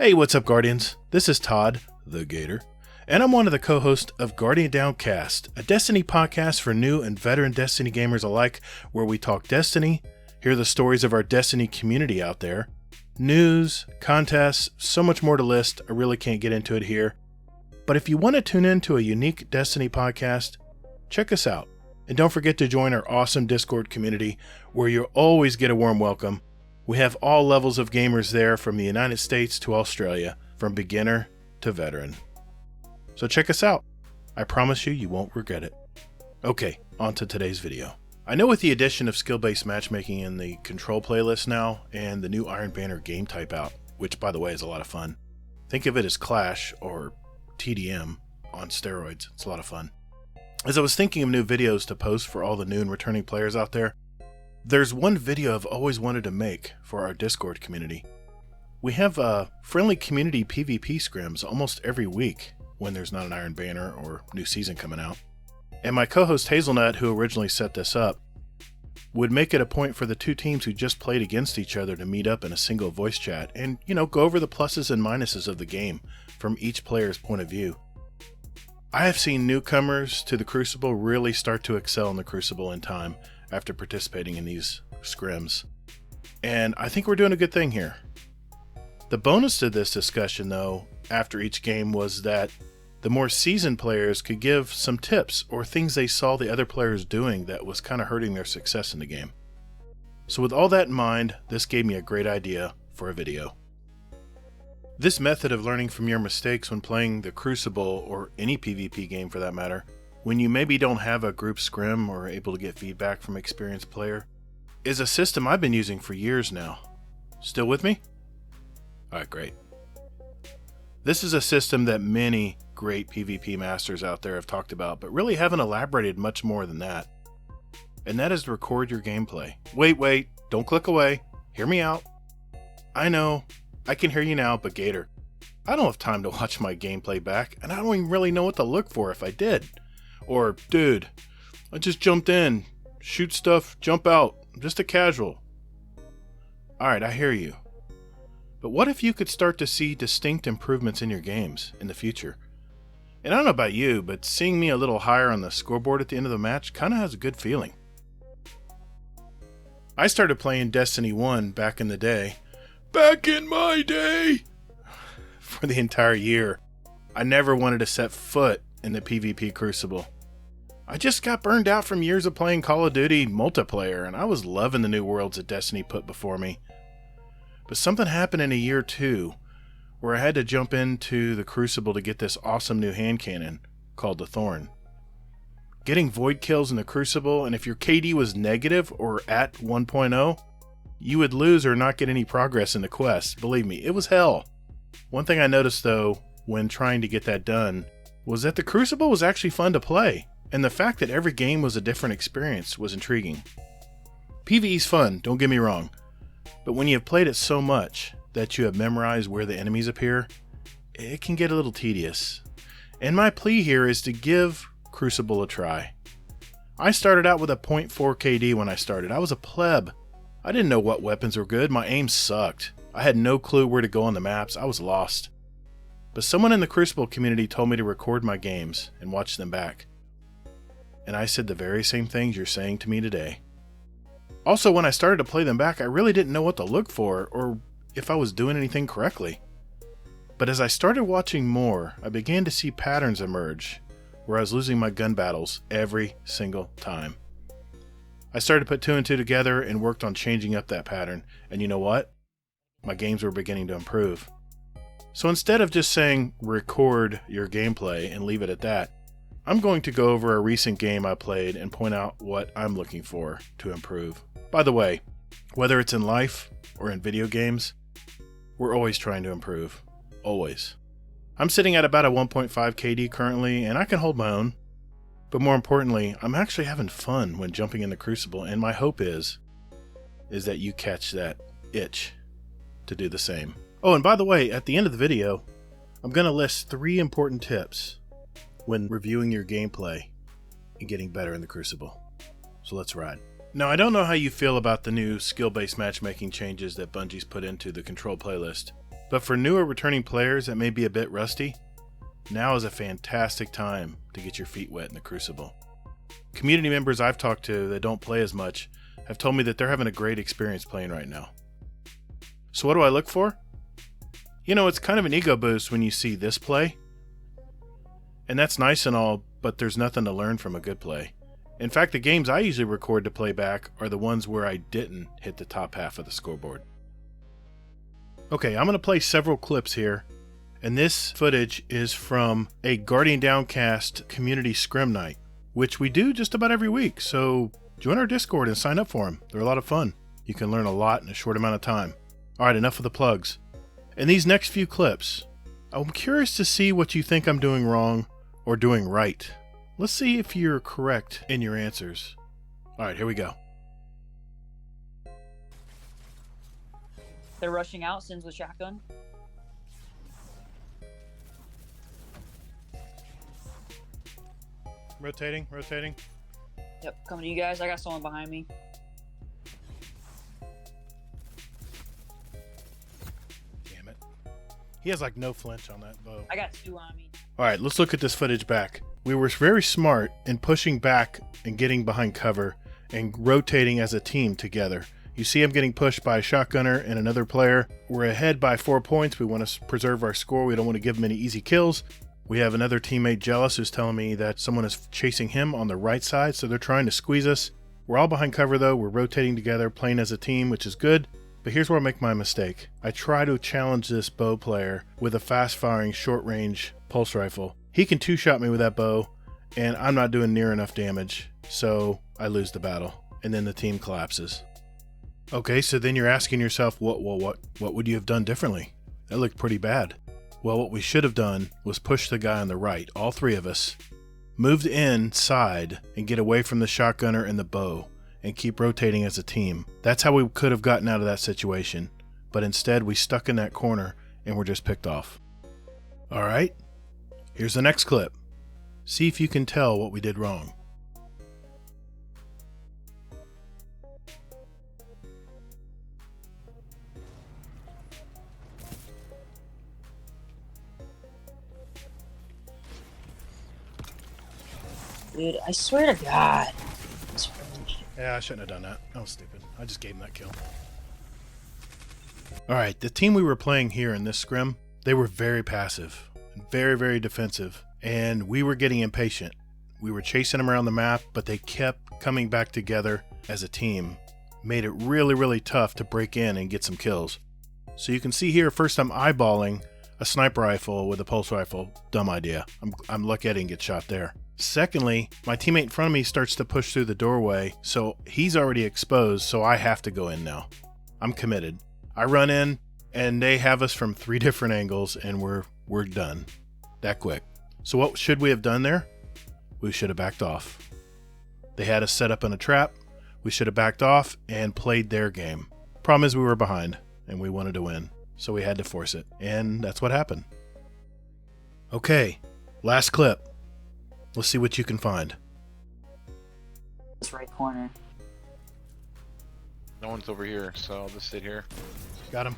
Hey, what's up, Guardians? This is Todd, the Gator, and I'm one of the co-hosts of Guardian Downcast, a Destiny podcast for new and veteran Destiny gamers alike, where we talk Destiny, hear the stories of our Destiny community out there, news, contests, so much more to list. I really can't get into it here. But if you want to tune in to a unique Destiny podcast, check us out. And don't forget to join our awesome Discord community, where you'll always get a warm welcome. We have all levels of gamers there, from the United States to Australia, from beginner to veteran. So check us out. I promise you won't regret it. Okay, on to today's video. I know with the addition of skill-based matchmaking in the control playlist now, and the new Iron Banner game type out, which by the way is a lot of fun. Think of it as Clash or TDM on steroids. It's a lot of fun. As I was thinking of new videos to post for all the new and returning players out there, there's one video I've always wanted to make for our Discord community. We have friendly community PvP scrims almost every week when there's not an Iron Banner or new season coming out. And my co-host Hazelnut, who originally set this up, would make it a point for the two teams who just played against each other to meet up in a single voice chat and, go over the pluses and minuses of the game from each player's point of view. I have seen newcomers to the Crucible really start to excel in the Crucible in time after participating in these scrims. And I think we're doing a good thing here. The bonus to this discussion, though, after each game was that the more seasoned players could give some tips or things they saw the other players doing that was kind of hurting their success in the game. So with all that in mind, this gave me a great idea for a video. This method of learning from your mistakes when playing the Crucible, or any PvP game for that matter, when you maybe don't have a group scrim or are able to get feedback from an experienced player, is a system I've been using for years now. Still with me? Alright, great. This is a system that many great PvP masters out there have talked about, but really haven't elaborated much more than that. And that is to record your gameplay. Wait, don't click away. Hear me out. I know, I can hear you now, but Gator, I don't have time to watch my gameplay back, and I don't even really know what to look for if I did. Or, dude, I just jumped in, shoot stuff, jump out, I'm just a casual. Alright, I hear you. But what if you could start to see distinct improvements in your games in the future? And I don't know about you, but seeing me a little higher on the scoreboard at the end of the match kinda has a good feeling. I started playing Destiny 1 back in the day. Back in my day! For the entire year. I never wanted to set foot in the PvP Crucible. I just got burned out from years of playing Call of Duty multiplayer, and I was loving the new worlds that Destiny put before me. But something happened in a year 2, where I had to jump into the Crucible to get this awesome new hand cannon called the Thorn. Getting void kills in the Crucible, and if your KD was negative or at 1.0, you would lose or not get any progress in the quest. Believe me, it was hell. One thing I noticed though, when trying to get that done, was that the Crucible was actually fun to play, and the fact that every game was a different experience was intriguing. PvE's fun, don't get me wrong, but when you have played it so much that you have memorized where the enemies appear, it can get a little tedious. And my plea here is to give Crucible a try. I started out with a 0.4 KD when I started. I was a pleb. I didn't know what weapons were good, my aim sucked. I had no clue where to go on the maps, I was lost. But someone in the Crucible community told me to record my games and watch them back. And I said the very same things you're saying to me today. Also, when I started to play them back, I really didn't know what to look for or if I was doing anything correctly. But as I started watching more, I began to see patterns emerge where I was losing my gun battles every single time. I started to put 2 and 2 together and worked on changing up that pattern, and you know what? My games were beginning to improve. So instead of just saying record your gameplay and leave it at that, I'm going to go over a recent game I played and point out what I'm looking for to improve. By the way, whether it's in life or in video games, we're always trying to improve. Always. I'm sitting at about a 1.5 KD currently, and I can hold my own. But more importantly, I'm actually having fun when jumping in the Crucible, and my hope is that you catch that itch to do the same. Oh, and by the way, at the end of the video, I'm going to list 3 important tips when reviewing your gameplay and getting better in the Crucible. So let's ride. Now, I don't know how you feel about the new skill-based matchmaking changes that Bungie's put into the control playlist, But for newer returning players that may be a bit rusty, now is a fantastic time to get your feet wet in the Crucible. Community members I've talked to that don't play as much have told me that they're having a great experience playing right now. So what do I look for? You know, it's kind of an ego boost when you see this play. And that's nice and all, but there's nothing to learn from a good play. In fact, the games I usually record to play back are the ones where I didn't hit the top half of the scoreboard. Okay, I'm going to play several clips here, and this footage is from a Guardian Downcast community scrim night, which we do just about every week, so join our Discord and sign up for them. They're a lot of fun. You can learn a lot in a short amount of time. Alright, enough of the plugs. In these next few clips, I'm curious to see what you think I'm doing wrong or doing right. Let's see if you're correct in your answers. Alright, here we go. They're rushing out, Sins with shotgun. Rotating. Yep, coming to you guys. I got someone behind me. Damn it. He has like no flinch on that bow. I got 2 on me. Alright, let's look at this footage back. We were very smart in pushing back and getting behind cover and rotating as a team together. You see I'm getting pushed by a shotgunner and another player. We're ahead by 4 points. We want to preserve our score. We don't want to give them any easy kills. We have another teammate, Jealous, who's telling me that someone is chasing him on the right side, so they're trying to squeeze us. We're all behind cover though. We're rotating together, playing as a team, which is good. But here's where I make my mistake. I try to challenge this bow player with a fast-firing, short-range pulse rifle. He can two-shot me with that bow, and I'm not doing near enough damage, so I lose the battle, and then the team collapses. Okay, so then you're asking yourself, what would you have done differently? That looked pretty bad. Well, what we should have done was push the guy on the right, all 3 of us, moved inside and get away from the shotgunner and the bow, and keep rotating as a team. That's how we could have gotten out of that situation, but instead we stuck in that corner and were just picked off. Alright, here's the next clip. See if you can tell what we did wrong. Dude, I swear to God. Yeah, I shouldn't have done that. That was stupid. I just gave him that kill. Alright, the team we were playing here in this scrim, they were very passive. Very, very defensive. And we were getting impatient. We were chasing them around the map, but they kept coming back together as a team. Made it really, really tough to break in and get some kills. So you can see here, first I'm eyeballing a sniper rifle with a pulse rifle. Dumb idea. I'm lucky I didn't get shot there. Secondly, my teammate in front of me starts to push through the doorway, so he's already exposed, so I have to go in now. I'm committed. I run in, and they have us from 3 different angles, and we're done. That quick. So what should we have done there? We should have backed off. They had us set up in a trap. We should have backed off and played their game. Problem is we were behind, and we wanted to win, so we had to force it, and that's what happened. Okay, last clip. Let's see what you can find. This right corner. No one's over here, so I'll just sit here. Got him.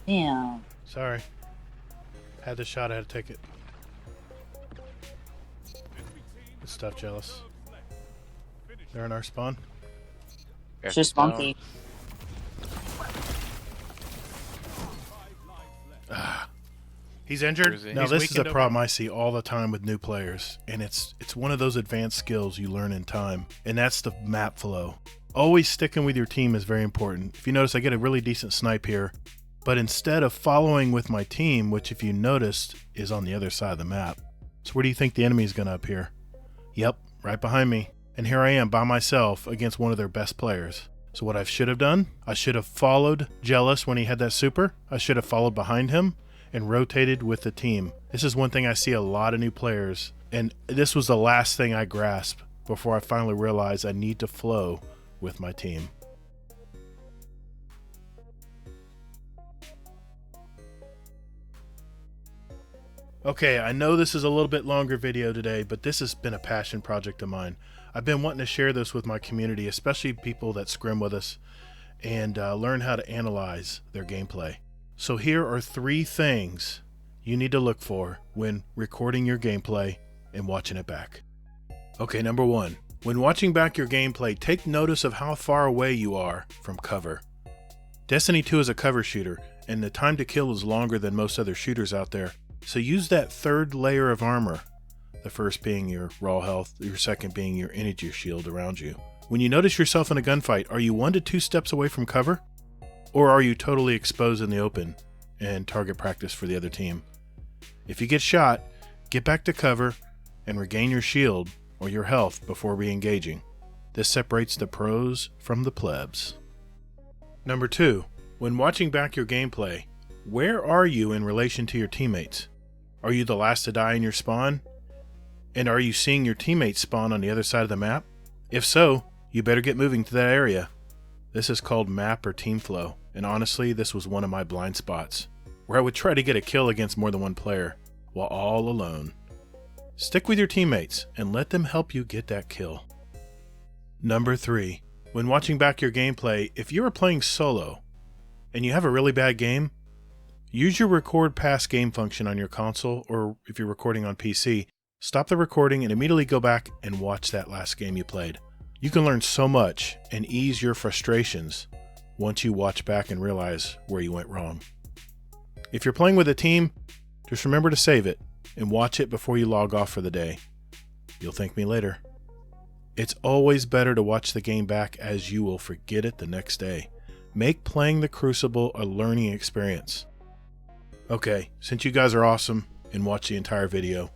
Damn. Sorry. Had the shot, I had to take it. Good stuff, Jealous. They're in our spawn. It's just monkey. He's injured. Is he? Now He's this is a weakened problem I see all the time with new players, and it's one of those advanced skills you learn in time, and that's the map flow. Always sticking with your team is very important. If you notice, I get a really decent snipe here, but instead of following with my team, which if you noticed is on the other side of the map. So where do you think the enemy is going to appear? Yep, right behind me. And here I am by myself against one of their best players. So what I should have done, I should have followed Jealous when he had that super. I should have followed behind him and rotated with the team. This is one thing I see a lot of new players, and this was the last thing I grasped before I finally realized I need to flow with my team. Okay, I know this is a little bit longer video today, but this has been a passion project of mine. I've been wanting to share this with my community, especially people that scrim with us, and learn how to analyze their gameplay. So here are 3 things you need to look for when recording your gameplay and watching it back. Okay, number 1. When watching back your gameplay, take notice of how far away you are from cover. Destiny 2 is a cover shooter, and the time to kill is longer than most other shooters out there, so use that 3rd layer of armor. The first being your raw health, your second being your energy shield around you. When you notice yourself in a gunfight, are you 1 to 2 steps away from cover? Or are you totally exposed in the open and target practice for the other team? If you get shot, get back to cover and regain your shield or your health before re-engaging. This separates the pros from the plebs. Number 2, when watching back your gameplay, where are you in relation to your teammates? Are you the last to die in your spawn? And are you seeing your teammates spawn on the other side of the map? If so, you better get moving to that area. This is called map or team flow, and honestly, this was one of my blind spots, where I would try to get a kill against more than one player, while all alone. Stick with your teammates, and let them help you get that kill. Number 3, when watching back your gameplay, if you are playing solo, and you have a really bad game, use your record past game function on your console, or if you're recording on PC, stop the recording and immediately go back and watch that last game you played. You can learn so much and ease your frustrations once you watch back and realize where you went wrong. If you're playing with a team, just remember to save it and watch it before you log off for the day. You'll thank me later. It's always better to watch the game back, as you will forget it the next day. Make playing the Crucible a learning experience. Okay, since you guys are awesome and watch the entire video,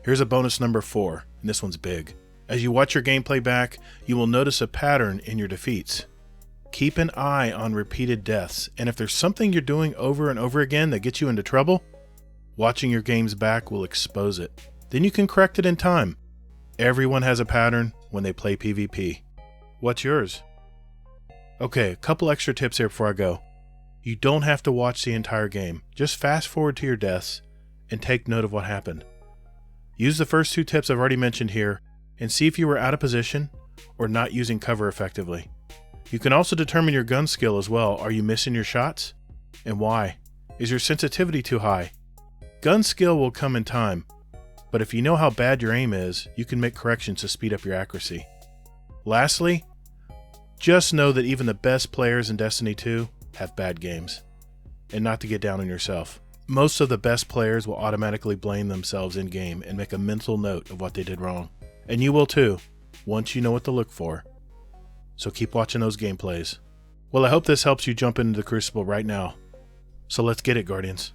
here's a bonus number 4, and this one's big. As you watch your gameplay back, you will notice a pattern in your defeats. Keep an eye on repeated deaths, and if there's something you're doing over and over again that gets you into trouble, watching your games back will expose it. Then you can correct it in time. Everyone has a pattern when they play PvP. What's yours? Okay, a couple extra tips here before I go. You don't have to watch the entire game. Just fast forward to your deaths and take note of what happened. Use the first 2 tips I've already mentioned here and see if you were out of position or not using cover effectively. You can also determine your gun skill as well. Are you missing your shots? And why? Is your sensitivity too high? Gun skill will come in time, but if you know how bad your aim is, you can make corrections to speed up your accuracy. Lastly, just know that even the best players in Destiny 2 have bad games, and not to get down on yourself. Most of the best players will automatically blame themselves in-game and make a mental note of what they did wrong. And you will too, once you know what to look for. So keep watching those gameplays. Well, I hope this helps you jump into the Crucible right now. So let's get it, Guardians.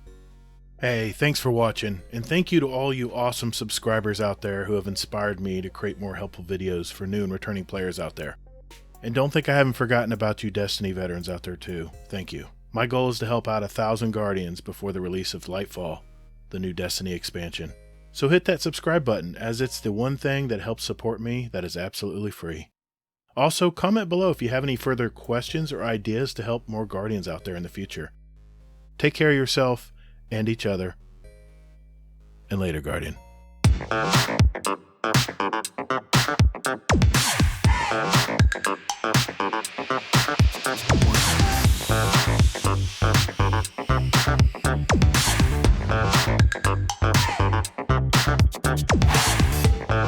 Hey, thanks for watching, and thank you to all you awesome subscribers out there who have inspired me to create more helpful videos for new and returning players out there. And don't think I haven't forgotten about you Destiny veterans out there too. Thank you. My goal is to help out 1,000 Guardians before the release of Lightfall, the new Destiny expansion. So hit that subscribe button, as it's the one thing that helps support me that is absolutely free. Also, comment below if you have any further questions or ideas to help more Guardians out there in the future. Take care of yourself and each other. And later, Guardian.